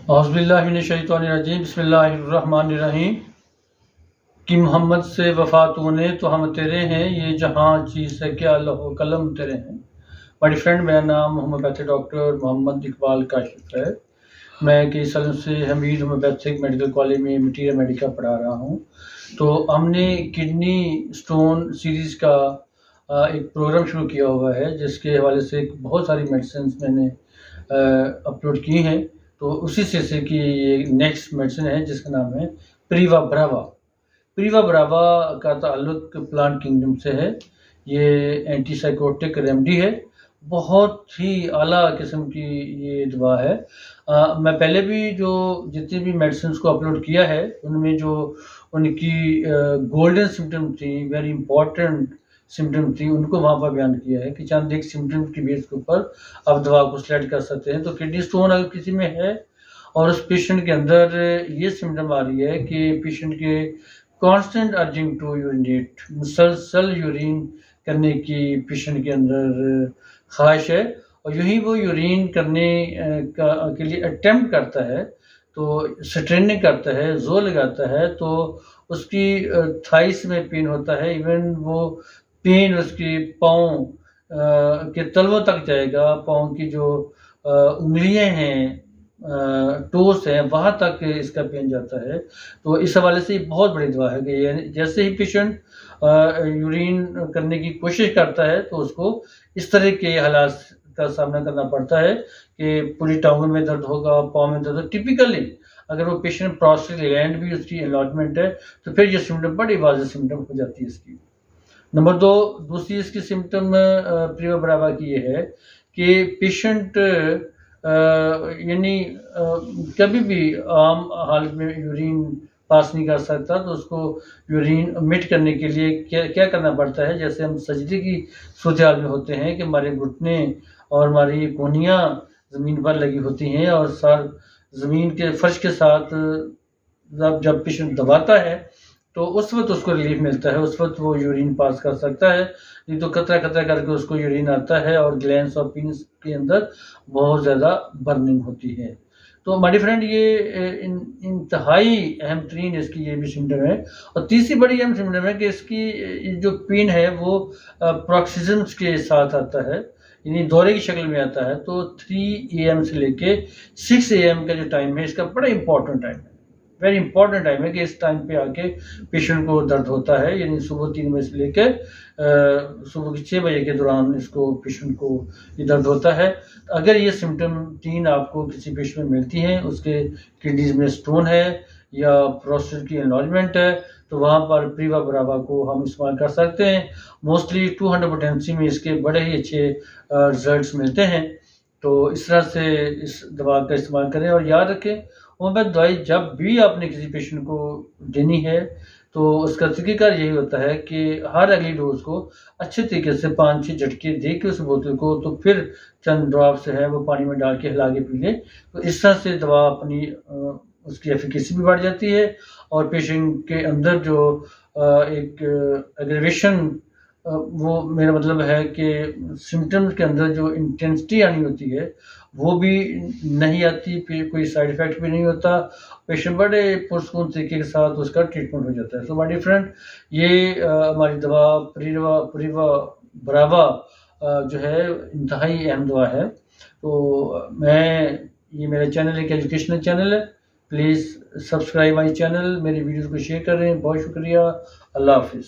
اعوذ باللہ من الشیطان الرجیم، بسم اللہ الرحمن الرحیم۔ کہ محمد سے وفا تو نے تو ہم تیرے ہیں، یہ جہاں چیز ہے کیا لوح و قلم تیرے ہیں۔ مائی فرینڈ، میرا نام ہومیوپیتھی ڈاکٹر محمد اقبال کاشف ہے۔ میں کئی سالوں سے حمید ہومیوپیتھک میڈیکل کالج میں مٹیریل میڈیکا پڑھا رہا ہوں۔ تو ہم نے کڈنی سٹون سیریز کا ایک پروگرام شروع کیا ہوا ہے، جس کے حوالے سے بہت ساری میڈیسنس میں نے اپلوڈ کی ہیں۔ تو اسی سے کہ یہ نیکسٹ میڈیسن ہے جس کا نام ہے پریوا براوا۔ پریوا براوا کا تعلق پلانٹ کنگڈم سے ہے۔ یہ اینٹی سائیکوٹک ریمیڈی ہے، بہت ہی اعلیٰ قسم کی یہ دوا ہے۔ میں پہلے بھی جتنی بھی میڈیسنس کو اپلوڈ کیا ہے، ان میں جو ان کی گولڈن سمٹم تھی، ویری امپورٹنٹ سمٹم تھی، ان کو وہاں پر بیان کیا ہے کہ چند ایک سمٹم کی بیس کے اوپر آپ دوا کو سلیکٹ کر سکتے ہیں۔ تو کڈنی سٹون اگر کسی میں ہے اور اس پیشنٹ کے اندر یہ سمٹم آ رہی ہے کہ پیشنٹ کے کانسٹنٹ ارجنگ ٹو یورینیٹ، مسلسل یورین کرنے کی پیشنٹ کے اندر خواہش ہے، اور یہی وہ یورین کرنے کے لیے اٹیمپٹ کرتا ہے، تو سٹریننگ کرتا ہے، زور لگاتا ہے، تو اس کی تھائس میں پین ہوتا ہے، ایون وہ پین اس کی پاؤں کے تلووں تک جائے گا، پاؤں کی جو انگلیاں ہیں، ٹوس ہیں، وہاں تک اس کا پین جاتا ہے۔ تو اس حوالے سے یہ بہت بڑی دوا ہے کہ جیسے ہی پیشنٹ یورین کرنے کی کوشش کرتا ہے تو اس کو اس طرح کے حالات کا سامنا کرنا پڑتا ہے کہ پوری ٹانگوں میں درد ہوگا، پاؤں میں درد ہوگا۔ ٹپیکلی اگر وہ پیشنٹ پروسٹیٹ گلینڈ بھی اس کی انلارجمنٹ ہے تو پھر یہ سمٹم بڑی واضح سمٹم ہو جاتی ہے اس کی۔ نمبر دو، دوسری اس کی سمٹم پریوا براوا کی یہ ہے کہ پیشنٹ یعنی کبھی بھی عام حالت میں یورین پاس نہیں کر سکتا، تو اس کو یورین مٹ کرنے کے لیے کیا کرنا پڑتا ہے، جیسے ہم سجدے کی صورتحال میں ہوتے ہیں کہ ہمارے گھٹنے اور ہماری کونیاں زمین پر لگی ہوتی ہیں، اور سر زمین کے فرش کے ساتھ جب پیشنٹ دباتا ہے تو اس وقت اس کو ریلیف ملتا ہے، اس وقت وہ یورین پاس کر سکتا ہے، نہیں تو قطرہ قطرہ کر کے اس کو یورین آتا ہے، اور گلینس اور پینس کے اندر بہت زیادہ برننگ ہوتی ہے۔ تو مائی فرینڈ، یہ انتہائی اہم ترین اس کی یہ بھی سمٹم ہے۔ اور تیسری بڑی اہم سمٹم ہے کہ اس کی جو پین ہے وہ پروکسیزمس کے ساتھ آتا ہے، یعنی دورے کی شکل میں آتا ہے۔ تو 3 AM سے لے کے 6 AM کا جو ٹائم ہے، اس کا بڑا امپورٹنٹ ٹائم ہے، ویری امپورٹنٹ ٹائم ہے کہ اس ٹائم پہ آ کے پیشنٹ کو درد ہوتا ہے، یعنی صبح 3 بجے سے لے کے صبح کے 6 بجے کے دوران اس کو پیشنٹ کو یہ درد ہوتا ہے۔ اگر یہ سمٹم 3 آپ کو کسی پیشنٹ میں ملتی ہیں، اس کے کڈنیز میں سٹون ہے یا پروسٹیٹ کی انلارجمنٹ ہے، تو وہاں پر پریوا براوا کو ہم استعمال کر سکتے ہیں۔ موسٹلی 200 پوٹینسی میں اس کے بڑے ہی اچھے رزلٹس ملتے ہیں۔ تو اس طرح سے اس دوا کا استعمال کریں، اور یاد رکھیں ہومیوپیتھ دوائی جب بھی آپ نے کسی پیشنٹ کو دینی ہے تو اس کا طریقہ کار یہی ہوتا ہے کہ ہر اگلی ڈوز کو اچھے طریقے سے 5-6 جھٹکے دے کے اس بوتل کو، تو پھر چند ڈراپس ہے وہ پانی میں ڈال کے ہلا کے پی لیں۔ تو اس طرح سے دوا اپنی اس کی ایفیکیسی بھی بڑھ جاتی ہے، اور پیشنٹ کے اندر جو ایک ایگریویشن، وہ میرا مطلب ہے کہ سمٹمز کے اندر جو انٹینسٹی آنی ہوتی ہے وہ بھی نہیں آتی، پھر کوئی سائیڈ ایفیکٹ بھی نہیں ہوتا، پیشنٹ بڑے پرسکون طریقے کے ساتھ اس کا ٹریٹمنٹ ہو جاتا ہے۔ سو مائی فرینڈ، یہ ہماری دوا پریوا براوا جو ہے انتہائی اہم دوا ہے۔ تو یہ میرا چینل ایک ایجوکیشنل چینل ہے، پلیز سبسکرائب مائی چینل، میری ویڈیوز کو شیئر کریں۔ بہت شکریہ، اللہ حافظ۔